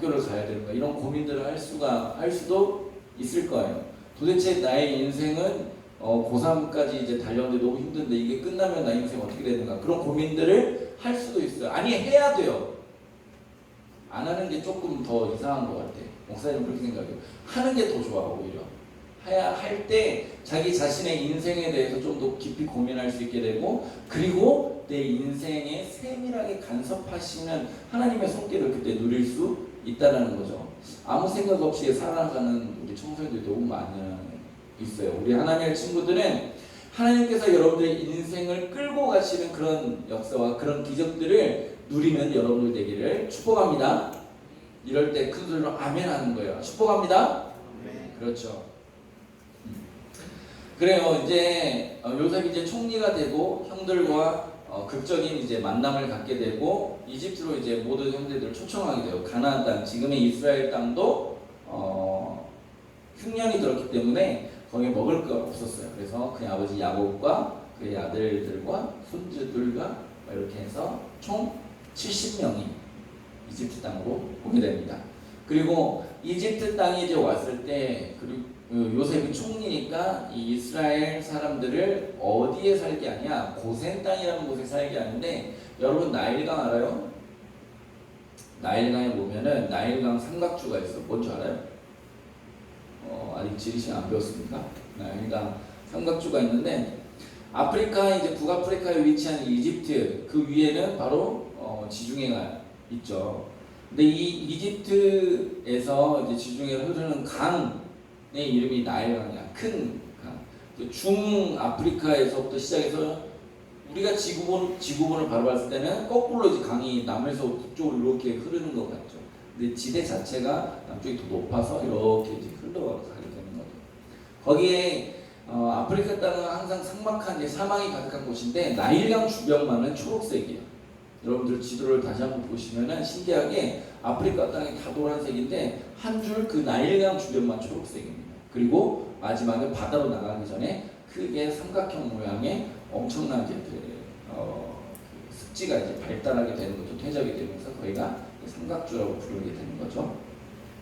학교를 가야 되는가 이런 고민들을 할 수도 있을 거예요. 도대체 나의 인생은 고3까지 이제 달렸는데 너무 힘든데 이게 끝나면 나 인생 어떻게 되는가 그런 고민들을 할 수도 있어요. 아니 해야 돼요. 안 하는 게 조금 더 이상한 것 같아. 목사님 그렇게 생각해요. 하는 게 더 좋아 오히려. 할 때 자기 자신의 인생에 대해서 좀 더 깊이 고민할 수 있게 되고 그리고 내 인생에 세밀하게 간섭하시는 하나님의 손길을 그때 누릴 수 있다는 거죠. 아무 생각 없이 살아가는 우리 청소년들이 너무 있어요. 우리 하나님의 친구들은 하나님께서 여러분들의 인생을 끌고 가시는 그런 역사와 그런 기적들을 누리는 여러분들 되기를 축복합니다. 이럴 때 큰 소리로 아멘 하는 거예요. 축복합니다. 네. 그렇죠. 그래요. 이제 요셉이 이제 총리가 되고 형들과 극적인 이제 만남을 갖게 되고 이집트로 이제 모든 형제들을 초청하게 돼요. 가나안 땅, 지금의 이스라엘 땅도 흉년이 들었기 때문에 거기에 먹을 거 없었어요. 그래서 그의 아버지 야곱과 그의 아들들과 손주들과 이렇게 해서 총 70명이 이집트 땅으로 오게 됩니다. 그리고 이집트 땅에 이제 왔을 때 그리고 요셉이 총리니까 이 이스라엘 사람들을 어디에 살게 하냐? 고센 땅이라는 곳에 살게 하는데 여러분 나일강 알아요? 나일강에 보면은 나일강 삼각주가 있어. 뭔지 알아요? 아직 지리신 안 배웠습니까? 나일강 삼각주가 있는데 아프리카 이제 북아프리카에 위치한 이집트 그 위에는 바로 지중해가 있죠. 근데 이 이집트에서 이제 지중해를 흐르는 강의 이름이 나일강이야. 큰 강. 중아프리카에서부터 시작해서 우리가 지구본을 바로 봤을 때는 거꾸로 이제 강이 남에서 북쪽으로 이렇게 흐르는 것 같죠. 근데 지대 자체가 남쪽이 더 높아서 이렇게 이제 흘러가게 되는 거죠. 거기에 아프리카 땅은 항상 삭막한 사막이 가득한 곳인데 나일강 주변만은 초록색이에요. 여러분들 지도를 다시 한번 보시면은 신기하게 아프리카 땅이 다 노란색인데 한 줄 그 나일강 주변만 초록색입니다. 그리고 마지막에 바다로 나가기 전에 크게 삼각형 모양의 엄청나게 습지가 이제 발달하게 되는 거죠. 퇴적이 되면서 거기가 삼각주라고 부르게 되는 거죠.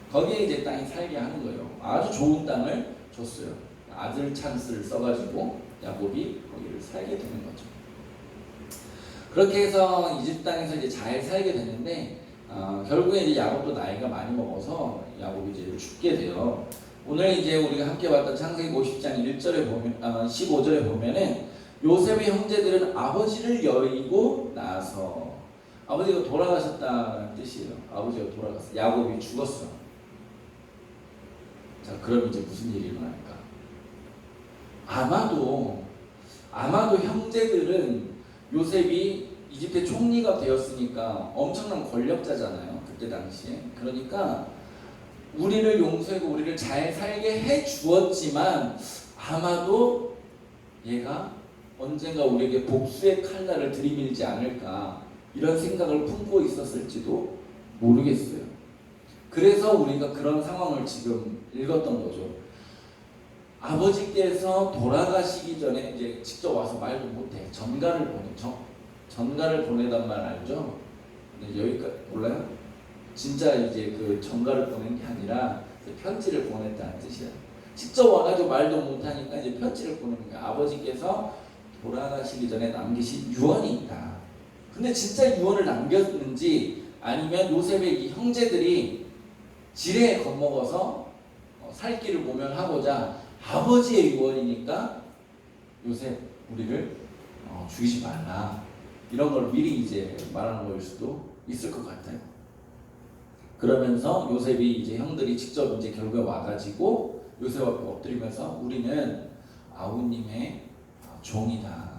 거기에 이제 땅이 살게 하는 거예요. 아주 좋은 땅을 줬어요. 아들 찬스를 써가지고 야곱이 거기를 살게 되는 거죠. 그렇게 해서 이집트 땅에서 이제 잘 살게 됐는데 결국에 이제 야곱도 나이가 많이 먹어서 야곱이 이제 죽게 돼요. 오늘 이제 우리가 함께 봤던 창세기 50장 1절에 보면 15절에 보면은 요셉의 형제들은 아버지를 여의고 나서 아버지가 돌아가셨다는 뜻이에요. 아버지가 돌아갔어. 야곱이 죽었어. 자, 그럼 이제 무슨 일이 일어날까? 아마도 형제들은 요셉이 이집트 총리가 되었으니까 엄청난 권력자잖아요. 그때 당시에. 그러니까 우리를 용서하고 우리를 잘 살게 해 주었지만 아마도 얘가 언젠가 우리에게 복수의 칼날을 들이밀지 않을까 이런 생각을 품고 있었을지도 모르겠어요. 그래서 우리가 그런 상황을 지금 읽었던 거죠. 아버지께서 돌아가시기 전에 이제 직접 와서 말도 못해. 전가를 보내단 말 알죠? 근데 여기까지 몰라요? 진짜 이제 그 전가를 보낸 게 아니라 편지를 보냈다는 뜻이야. 직접 와가지고 말도 못하니까 이제 편지를 보내는 거야. 아버지께서 돌아가시기 전에 남기신 유언이 있다. 근데 진짜 유언을 남겼는지 아니면 요셉의 이 형제들이 지레에 겁먹어서 살 길을 모면하고자 아버지의 유언이니까 요셉 우리를 죽이지 말라 이런 걸 미리 이제 말하는 걸 수도 있을 것 같아요. 그러면서 요셉이 이제 형들이 직접 이제 결국에 와가지고 요셉 앞에 엎드리면서 우리는 아우님의 종이다.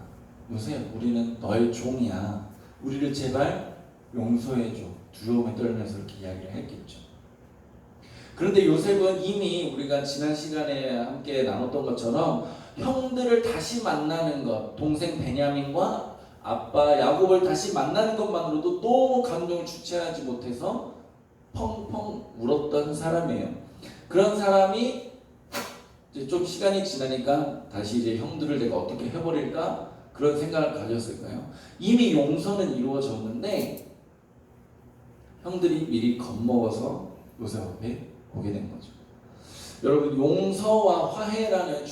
요셉 우리는 너의 종이야. 우리를 제발 용서해줘. 두려움에 떨면서 이렇게 이야기를 했겠죠. 그런데 요셉은 이미 우리가 지난 시간에 함께 나눴던 것처럼 형들을 다시 만나는 것, 동생 베냐민과 아빠 야곱을 다시 만나는 것만으로도 너무 감동을 주체하지 못해서 펑펑 울었던 사람이에요. 그런 사람이 이제 좀 시간이 지나니까 다시 이제 형들을 내가 어떻게 해버릴까 그런 생각을 가졌을까요? 이미 용서는 이루어졌는데 형들이 미리 겁먹어서 요셉 앞에 오게 된 거죠. 여러분, 용서와 화해라는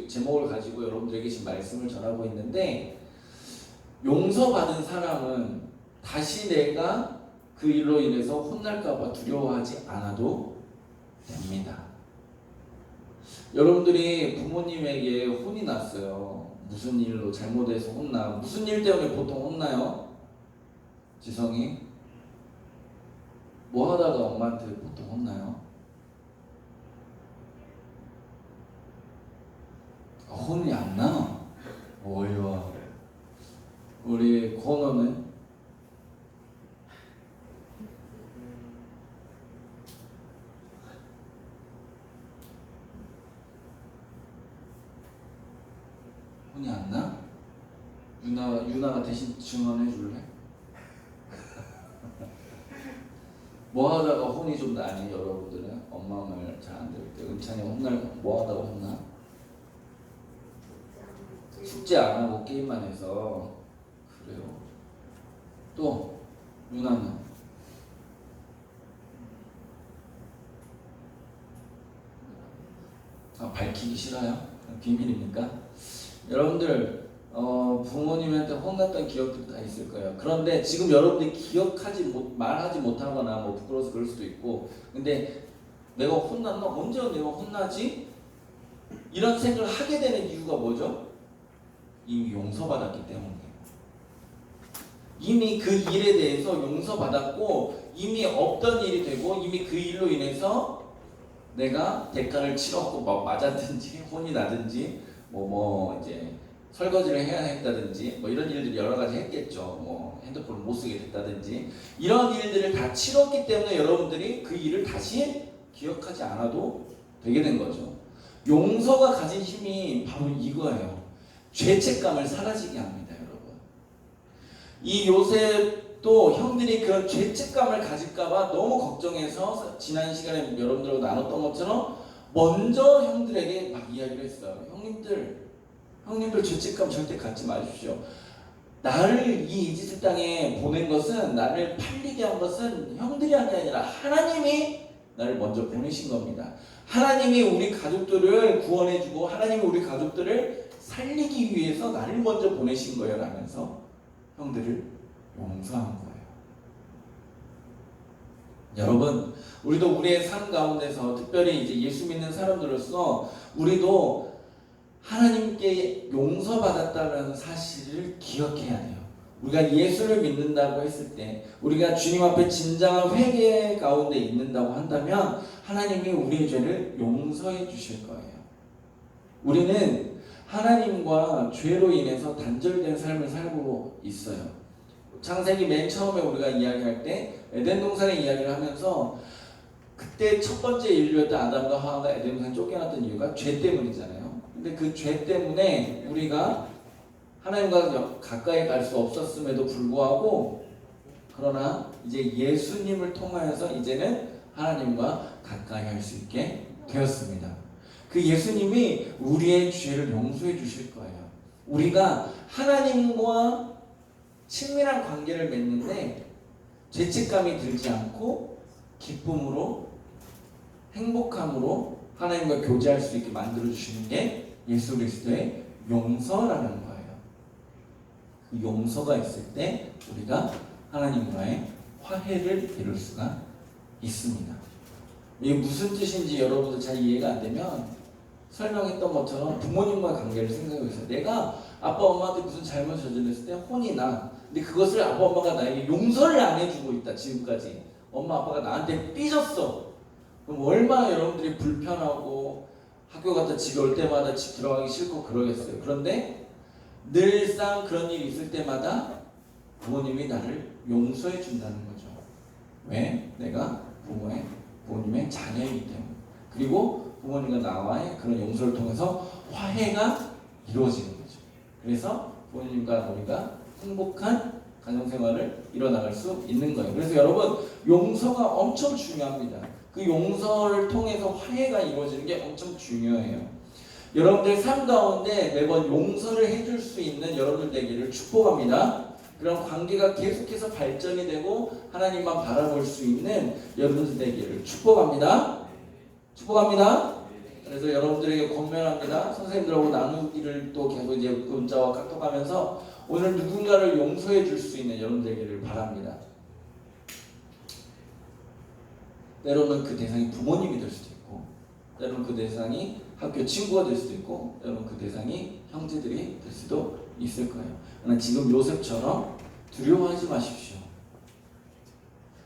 제목을 가지고 여러분들에게 지금 말씀을 전하고 있는데, 용서받은 사람은 다시 내가 그 일로 인해서 혼날까봐 두려워하지 않아도 됩니다. 여러분들이 부모님에게 혼이 났어요. 무슨 일로 잘못해서 무슨 일 때문에 보통 혼나요? 지성이? 뭐 하다가 엄마한테 보통 혼나요? 혼이 안 나? 어이와. 우리 권호는? 혼이 안 나? 유나가 대신 증언해 줄래? 뭐 하다가 혼이 좀 나니, 여러분들은? 엄마 말 잘 안 들을 때. 은찬이 뭐 하다가 혼나? 숙제 안 하고 게임만 해서. 그래요. 또 유나는? 밝히기 싫어요? 비밀입니까? 여러분들 부모님한테 혼났던 기억들도 다 있을 거예요. 그런데 지금 여러분들이 말하지 못하거나 뭐 부끄러워서 그럴 수도 있고, 근데 내가 혼났나? 언제 내가 혼나지? 이런 생각을 하게 되는 이유가 뭐죠? 이미 용서받았기 때문이에요. 이미 그 일에 대해서 용서받았고, 이미 없던 일이 되고, 이미 그 일로 인해서 내가 대가를 치렀고, 뭐 맞았든지 혼이 나든지 이제 설거지를 해야 했다든지 뭐 이런 일들이 여러 가지 했겠죠. 뭐 핸드폰을 못 쓰게 됐다든지 이런 일들을 다 치렀기 때문에 여러분들이 그 일을 다시 기억하지 않아도 되게 된 거죠. 용서가 가진 힘이 바로 이거예요. 죄책감을 사라지게 합니다, 여러분. 이 요셉도 형들이 그런 죄책감을 가질까봐 너무 걱정해서 지난 시간에 여러분들하고 나눴던 것처럼 먼저 형들에게 막 이야기를 했어요. 형님들 죄책감 절대 갖지 마십시오. 나를 이 이집트 땅에 보낸 것은, 나를 팔리게 한 것은 형들이 한 게 아니라 하나님이 나를 먼저 보내신 겁니다. 하나님이 우리 가족들을 구원해주고 하나님이 우리 가족들을 살리기 위해서 나를 먼저 보내신 거예요 라면서 형들을 용서한 거예요. 여러분, 우리도 우리의 삶 가운데서 특별히 이제 예수 믿는 사람들로서 우리도 하나님께 용서받았다는 사실을 기억해야 돼요. 우리가 예수를 믿는다고 했을 때, 우리가 주님 앞에 진정한 회개 가운데 있는다고 한다면 하나님이 우리의 죄를 용서해 주실 거예요. 우리는 하나님과 죄로 인해서 단절된 삶을 살고 있어요. 창세기 맨 처음에 우리가 이야기할 때 에덴 동산의 이야기를 하면서, 그때 첫 번째 인류였던 아담과 하와가 에덴 동산에 쫓겨났던 이유가 죄 때문이잖아요. 근데 그 죄 때문에 우리가 하나님과 가까이 갈 수 없었음에도 불구하고, 그러나 이제 예수님을 통하여서 이제는 하나님과 가까이 할 수 있게 되었습니다. 그 예수님이 우리의 죄를 용서해 주실 거예요. 우리가 하나님과 친밀한 관계를 맺는데 죄책감이 들지 않고 기쁨으로, 행복함으로 하나님과 교제할 수 있게 만들어주시는 게 예수 그리스도의 용서라는 거예요. 그 용서가 있을 때 우리가 하나님과의 화해를 이룰 수가 있습니다. 이게 무슨 뜻인지 여러분들 잘 이해가 안 되면, 설명했던 것처럼 부모님과 관계를 생각해보세요. 내가 아빠 엄마한테 무슨 잘못 저질렀을 때 혼이 나. 근데 그것을 아빠 엄마가 나에게 용서를 안 해주고 있다. 지금까지 엄마 아빠가 나한테 삐졌어. 그럼 얼마나 여러분들이 불편하고 학교 갔다 집에 올 때마다 집 들어가기 싫고 그러겠어요. 그런데 늘상 그런 일이 있을 때마다 부모님이 나를 용서해 준다는 거죠. 왜? 내가 부모님의 자녀이기 때문에. 그리고 부모님과 나와의 그런 용서를 통해서 화해가 이루어지는 거죠. 그래서 부모님과 우리가 행복한 가정생활을 이뤄나갈 수 있는 거예요. 그래서 여러분, 용서가 엄청 중요합니다. 그 용서를 통해서 화해가 이루어지는 게 엄청 중요해요. 여러분들 삶 가운데 매번 용서를 해줄 수 있는 여러분들 되기를 축복합니다. 그런 관계가 계속해서 발전이 되고 하나님만 바라볼 수 있는 여러분들 되기를 축복합니다. 축복합니다. 그래서 여러분들에게 권면합니다. 선생님들하고 나누기를 또 계속 이제 문자와 카톡하면서 오늘 누군가를 용서해 줄 수 있는 여러분 되기를 바랍니다. 때로는 그 대상이 부모님이 될 수도 있고, 때로는 그 대상이 학교 친구가 될 수도 있고, 때로는 그 대상이 형제들이 될 수도 있을 거예요. 그러나 지금 요셉처럼 두려워하지 마십시오.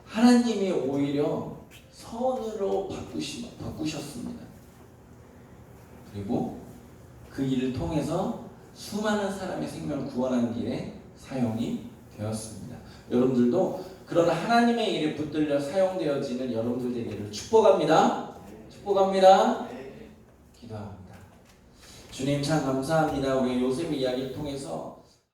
하나님이 오히려 선으로 바꾸셨습니다. 그리고 그 일을 통해서 수많은 사람의 생명을 구원하는 길에 사용이 되었습니다. 여러분들도 그런 하나님의 일에 붙들려 사용되어지는 여러분들 되기를 축복합니다. 축복합니다. 기도합니다. 주님 참 감사합니다. 우리 요셉의 이야기를 통해서